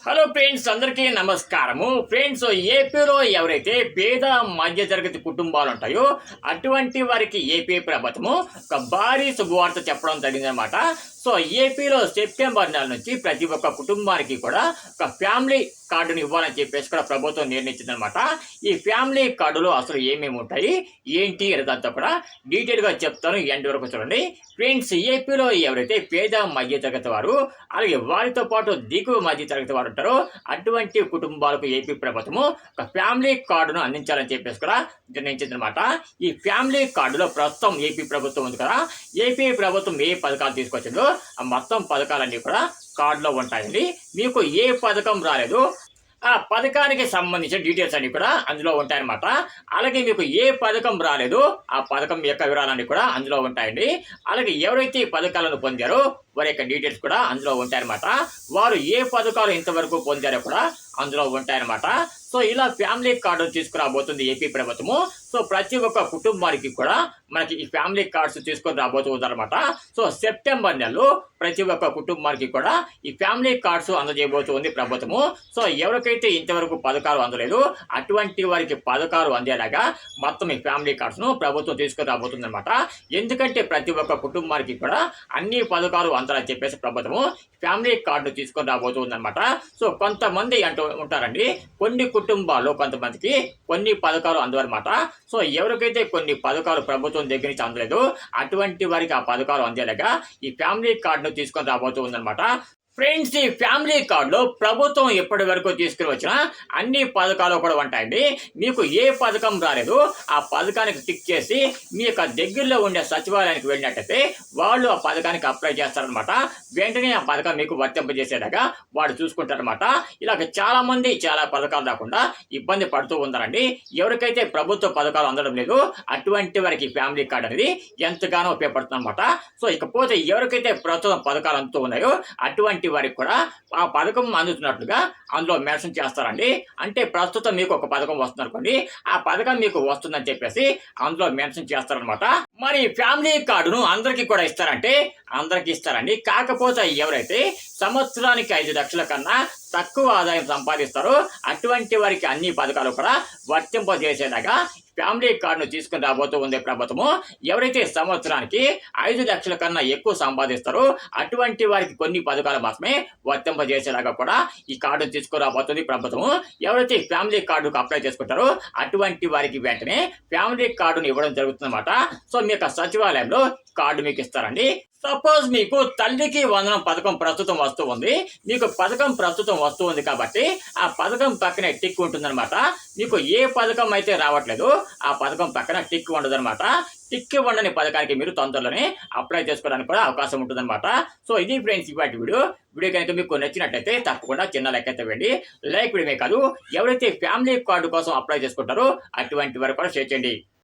Hello friends, అందరికీ నమస్కారము. Friends, ఏపీలో ఎవరైతే పేద మధ్య తరగతి కుటుంబాలు ఉంటాయో అటువంటి వారికి ఏపీ ప్రభుత్వము ఒక భారీ శుభవార్త చెప్పడం జరిగిందనమాట. సో ఏపీలో సెప్టెంబర్ నెల నుంచి ప్రతి ఒక్క కుటుంబానికి కూడా ఒక ఫ్యామిలీ కార్డుని ఇవ్వాలని చెప్పేసి కూడా ప్రభుత్వం నిర్ణయించిందనమాట. ఈ ఫ్యామిలీ కార్డులో అసలు ఏమేమి ఉంటాయి, ఏంటి అనేదంతా కూడా డీటెయిల్గా చెప్తాను, ఎండ్ వరకు చూడండి. ఫ్రెండ్స్, ఏపీలో ఎవరైతే పేద మధ్య తరగతి వారు అలాగే వారితో పాటు దిగువ మధ్య తరగతి వారు ఉంటారో అటువంటి కుటుంబాలకు ఏపీ ప్రభుత్వము ఒక ఫ్యామిలీ కార్డును అందించాలని చెప్పేసి కూడా నిర్ణయించిందనమాట. ఈ ఫ్యామిలీ కార్డులో ప్రస్తుతం ఏపీ ప్రభుత్వం ఉంది కదా, ఏపీ ప్రభుత్వం ఏ పథకాలు తీసుకొచ్చిందో ఆ మొత్తం పథకాలన్నీ కూడా కార్డులో ఉంటాయండి. మీకు ఏ పథకం రాలేదు ఆ పథకానికి సంబంధించిన డీటెయిల్స్ అన్ని కూడా అందులో ఉంటాయన్నమాట. అలాగే మీకు ఏ పథకం రాలేదు ఆ పథకం యొక్క వివరాలన్నీ కూడా అందులో ఉంటాయండి. అలాగే ఎవరైతే ఈ పథకాలను పొందారో వారి యొక్క డీటెయిల్స్ కూడా అందులో ఉంటాయన్నమాట. వారు ఏ పథకాలు ఇంతవరకు పొందారో కూడా అందులో ఉంటాయన్నమాట. సో ఇలా ఫ్యామిలీ కార్డు తీసుకురాబోతుంది ఏపీ ప్రభుత్వము. సో ప్రతి ఒక్క కుటుంబానికి కూడా మనకి ఈ ఫ్యామిలీ కార్డ్స్ తీసుకొని రాబోతుంది అనమాట. సో సెప్టెంబర్ నెలలో ప్రతి ఒక్క కుటుంబానికి కూడా ఈ ఫ్యామిలీ కార్డ్స్ అందజేయబోతుంది ప్రభుత్వము. సో ఎవరికైతే ఇంతవరకు పథకాలు అందలేదు అటువంటి వారికి పథకాలు అందేలాగా మొత్తం ఈ ఫ్యామిలీ కార్డ్స్ను ప్రభుత్వం తీసుకొని రాబోతుంది అనమాట. ఎందుకంటే ప్రతి ఒక్క కుటుంబానికి కూడా అన్ని పథకాలు అందాలని చెప్పేసి ప్రభుత్వము ఫ్యామిలీ కార్డు తీసుకొని రాబోతుంది అనమాట. సో కొంతమంది అంటూ ఉంటారండి, కొన్ని కుటుంబాల్లో కొంతమందికి కొన్ని పథకాలు అందవన్నమాట. సో ఎవరికైతే కొన్ని పథకాలు ప్రభుత్వం దగ్గర నుంచి అందలేదు అటువంటి వారికి ఆ పథకాలు అందేలాగా ఈ ఫ్యామిలీ కార్డును తీసుకొని రాబోతూ ఉందన్నమాట. ఫ్రెండ్స్, ఈ ఫ్యామిలీ కార్డులో ప్రభుత్వం ఎప్పటి వరకు తీసుకుని వచ్చిన అన్ని పథకాలు కూడా ఉంటాయండి. మీకు ఏ పథకం రాలేదు ఆ పథకానికి టిక్ చేసి మీ యొక్క దగ్గరలో ఉండే సచివాలయానికి వెళ్ళినట్టయితే వాళ్ళు ఆ పథకానికి అప్లై చేస్తారనమాట. వెంటనే ఆ పథకం మీకు వర్తింపజేసేలాగా వాడు చూసుకుంటారనమాట. ఇలాగ చాలా మంది చాలా పథకాలు రాకుండా ఇబ్బంది పడుతూ ఉన్నారండి. ఎవరికైతే ప్రభుత్వ పథకాలు అందడం లేదు అటువంటి వారికి ఫ్యామిలీ కార్డు అనేది ఎంతగానో ఉపయోగపడుతుంది అనమాట. సో ఇకపోతే ఎవరికైతే ప్రస్తుతం పథకాలు అందుతూ ఉన్నాయో అటువంటి వారికి కూడా ఆ పథకం అందుతున్నట్లుగా అందులో మెన్షన్ చేస్తారండి. అంటే ప్రస్తుతం మీకు ఒక పథకం వస్తుంది అనుకోండి, ఆ పథకం మీకు వస్తుందని చెప్పేసి అందులో మెన్షన్ చేస్తారనమాట. మరి ఫ్యామిలీ కార్డును అందరికీ కూడా ఇస్తారంటే అందరికీ ఇస్తారండి. కాకపోతే ఎవరైతే సంవత్సరానికి 5 లక్షల కన్నా తక్కువ ఆదాయం సంపాదిస్తారో అటువంటి వారికి అన్ని పథకాలు కూడా వర్తింపజేసేలాగా ఫ్యామిలీ కార్డును తీసుకుని రాబోతూ ఉంది ప్రభుత్వము. ఎవరైతే సంవత్సరానికి 5 లక్షల కన్నా ఎక్కువ సంపాదిస్తారో అటువంటి వారికి కొన్ని పథకాలు మాత్రమే వర్తింపజేసేలాగా కూడా ఈ కార్డును తీసుకురాబోతుంది ప్రభుత్వము. ఎవరైతే ఫ్యామిలీ కార్డుకు అప్లై చేసుకుంటారో అటువంటి వారికి వెంటనే ఫ్యామిలీ కార్డును ఇవ్వడం జరుగుతుందన్నమాట. సో మీ యొక్క సచివాలయంలో కార్డు మీకు ఇస్తారండి. సపోజ్ మీకు తల్లికి వందనం పథకం ప్రస్తుతం వస్తూ ఉంది, మీకు పథకం ప్రస్తుతం వస్తూ ఉంది కాబట్టి ఆ పథకం పక్కనే టిక్ ఉంటుందన్నమాట. మీకు ఏ పథకం అయితే రావట్లేదు ఆ పథకం పక్కన టిక్ ఉండదన్నమాట. టిక్ ఉండని పథకానికి మీరు తొందరలోనే అప్లై చేసుకోవడానికి కూడా అవకాశం ఉంటుందన్నమాట. సో ఇది ఫ్రెండ్స్ ఇవాటి వీడియో కనుక మీకు నచ్చినట్టయితే తప్పకుండా చిన్న లైక్ అయితే ఇవ్వండి. లైక్ వీడియోనే కాదు, ఎవరైతే ఫ్యామిలీ కార్డు కోసం అప్లై చేసుకుంటారో అటువంటి వారు కూడా షేర్ చేయండి.